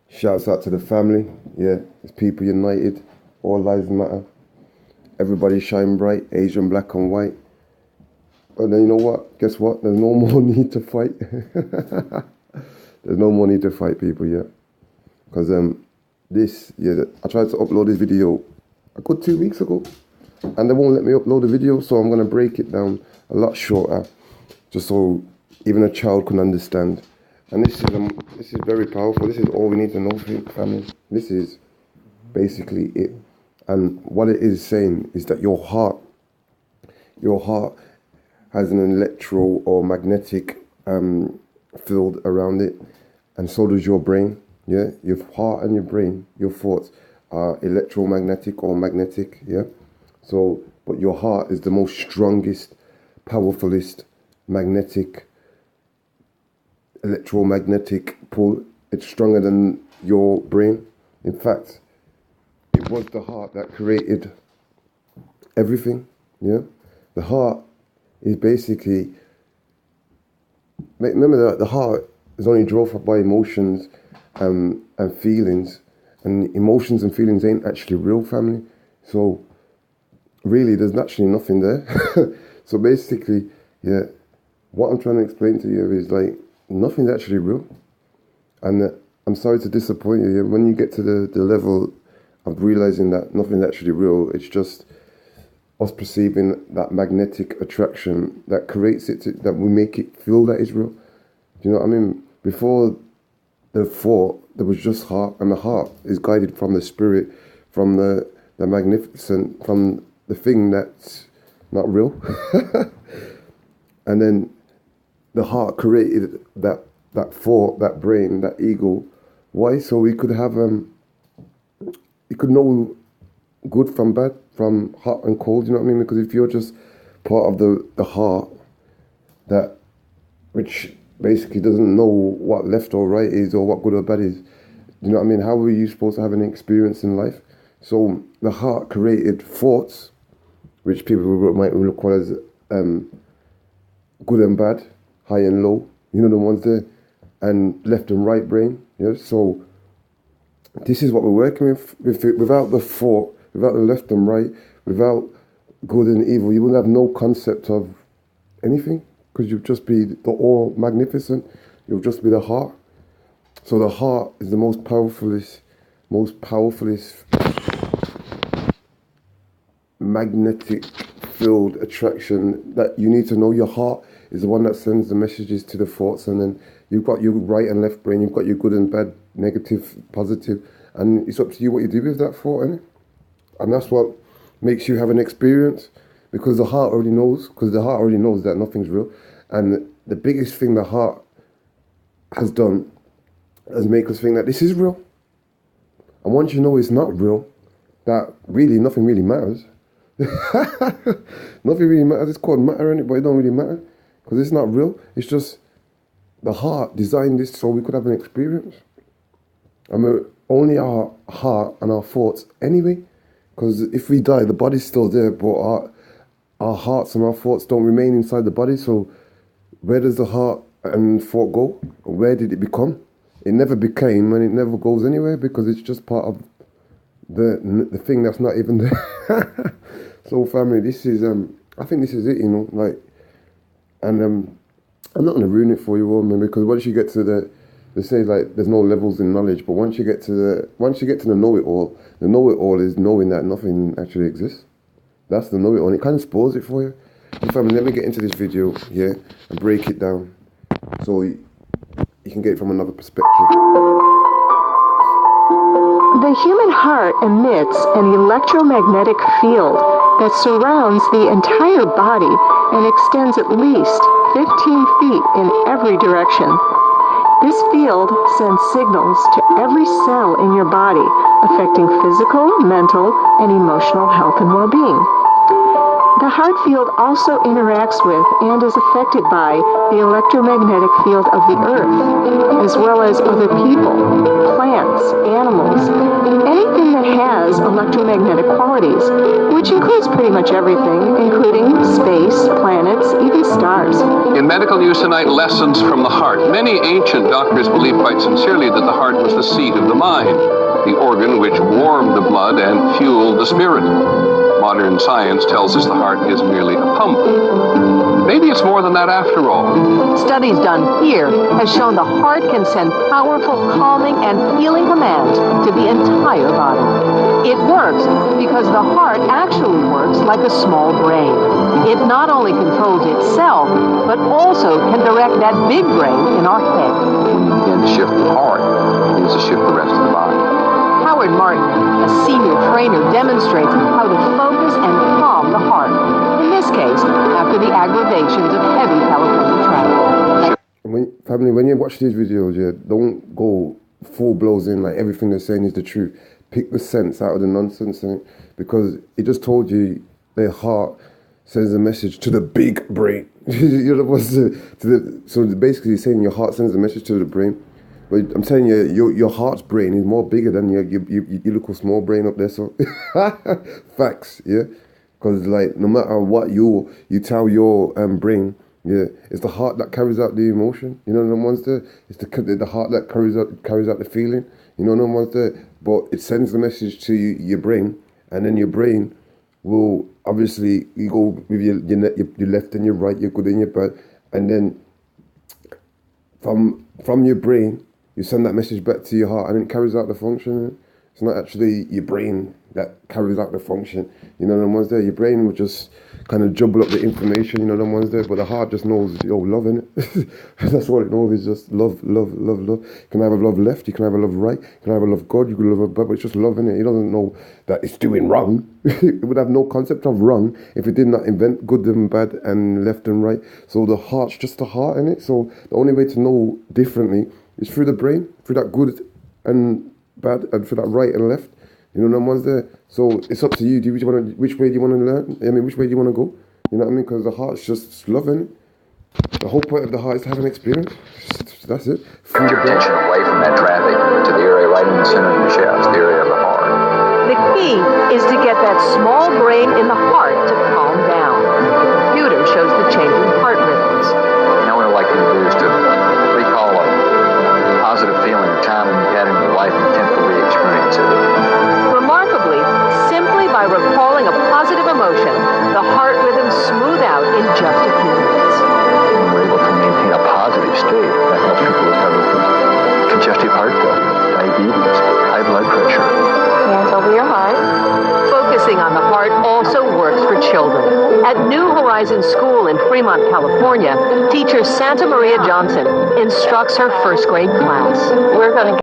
Shouts out to the family. Yeah, it's people united. All lives matter. Everybody shine bright. Asian, black, and white. And then you know what? Guess what? There's no more need to fight. There's no more need to fight, people. Yeah, because I tried to upload this video a good 2 weeks ago, and they won't let me upload the video. So I'm gonna break it down a lot shorter, just so even a child can understand. And this is very powerful. This is all we need to know, family. This is basically it. And what it is saying is that your heart has an electro or magnetic field around it, and so does your brain. Yeah, your heart and your brain, your thoughts are electromagnetic or magnetic. Yeah, so but your heart is the most strongest, powerfulest magnetic, electromagnetic pull. It's stronger than your brain. In fact, it was the heart that created everything. Yeah, the heart is basically, remember that the heart is only driven by emotions and feelings, and emotions and feelings ain't actually real, family. So really there's actually nothing there. So basically, yeah, what I'm trying to explain to you is like nothing's actually real. And I'm sorry to disappoint you. When you get to the level of realizing that nothing's actually real, it's just us perceiving that magnetic attraction that creates it, that we make it feel that it's real. Do you know what I mean? Before the thought, there was just heart, and the heart is guided from the spirit, from the magnificent, from the thing that's not real. And then the heart created that thought, that brain, that ego. Why? So we could have you could know good from bad, from hot and cold. You know what I mean? Because if you're just part of the heart, that which basically doesn't know what left or right is, or what good or bad is. You know what I mean? How are you supposed to have an experience in life? So the heart created thoughts, which people might call as good and bad, high and low. You know the ones there, and left and right brain. Yeah. So this is what we're working with. Without the thought, without the left and right, without good and evil, you would have no concept of anything, because you'd just be the all magnificent. You'll just be the heart. So the heart is the most powerfulest magnetic field attraction that you need to know. Your heart is the one that sends the messages to the thoughts, and then you've got your right and left brain, you've got your good and bad, negative, positive, and it's up to you what you do with that thought, innit? And that's what makes you have an experience, because the heart already knows, that nothing's real. And the biggest thing the heart has done is make us think that this is real. And once you know it's not real, that really nothing really matters. Nothing really matters. It's called matter, innit? But it don't really matter, because it's not real. It's just the heart designed this so we could have an experience. And we're only our heart and our thoughts anyway. Because if we die, the body's still there, but our hearts and our thoughts don't remain inside the body. So where does the heart and thought go? Where did it become? It never became, and it never goes anywhere, because it's just part of the thing that's not even there. So family, this is I think this is it, you know, like, and I'm not gonna ruin it for you all, man, because once you get to they say like there's no levels in knowledge, but once you get to the know-it-all, the know-it-all is knowing that nothing actually exists. That's the know-it-all, and it kind of spoils it for you. So family, let me get into this video here and break it down so you can get it from another perspective. The human heart emits an electromagnetic field that surrounds the entire body and extends at least 15 feet in every direction. This field sends signals to every cell in your body, affecting physical, mental, and emotional health and well-being. The heart field also interacts with and is affected by the electromagnetic field of the earth, as well as other people, plants, plants, animals, anything that has electromagnetic qualities, which includes pretty much everything, including space, planets, even stars. In medical news tonight, lessons from the heart. Many ancient doctors believed quite sincerely that the heart was the seat of the mind, the organ which warmed the blood and fueled the spirit. Modern science tells us the heart is merely a pump. Maybe it's more than that after all. Studies done here have shown the heart can send powerful calming and healing commands to the entire body. It works because the heart actually works like a small brain. It not only controls itself, but also can direct that big brain in our head. When you begin to shift the heart, it means to shift the rest of the body. Howard Martin, a senior trainer, demonstrates how to focus and calm the heart. In this case, after the aggravations of heavy California traffic. When you watch these videos, don't go full blows in like everything they're saying is the truth. Pick the sense out of the nonsense in it, because it just told you their heart sends a message to the big brain. You're supposed to so basically saying your heart sends a message to the brain. But I'm telling you, your heart's brain is more bigger than your little small brain up there. So facts, yeah. Because like no matter what you tell your brain, yeah, it's the heart that carries out the emotion. You know the ones there. It's the heart that carries out the feeling. You know the ones there. But it sends the message to your brain, and then your brain will obviously you go with your left and your right, your good and your bad, and then from your brain you send that message back to your heart, and it carries out the function. It's not actually your brain that carries out the function. You know them ones there. Your brain will just kind of jumble up the information. You know them ones there. But the heart just knows, love in it. That's what it knows, is just love, love, love, love. You can have a love left. You can have a love right. You can have a love God. You can love God, but it's just love in it. It doesn't know that it's doing wrong. It would have no concept of wrong if it did not invent good and bad and left and right. So the heart's just the heart in it. So the only way to know differently is through the brain, through that good and bad, and through that right and left. You know, no one's there. So it's up to you. Which way do you want to learn? I mean, which way do you want to go? You know what I mean? Because the heart's just loving it. The whole point of the heart is to have an experience. That's it. Turn your attention away from that traffic to the area right in the center of your chest, the area of the heart. The key is to get that small brain in the heart to calm down. The computer shows the changing heart rhythms. Now what I'd like you to do is to recall a positive feeling of time when you had in your life and attempt to re-experience it. Remarkably, simply by recalling a positive emotion, the heart rhythms smooth out in just a few minutes. When we're able to maintain a positive state, that helps people recover from congestive heart failure, diabetes, high blood pressure. Hands over your heart. Focusing on the heart also works for children. At New Horizons School in Fremont, California, teacher Santa Maria Johnson instructs her first grade class. We're going to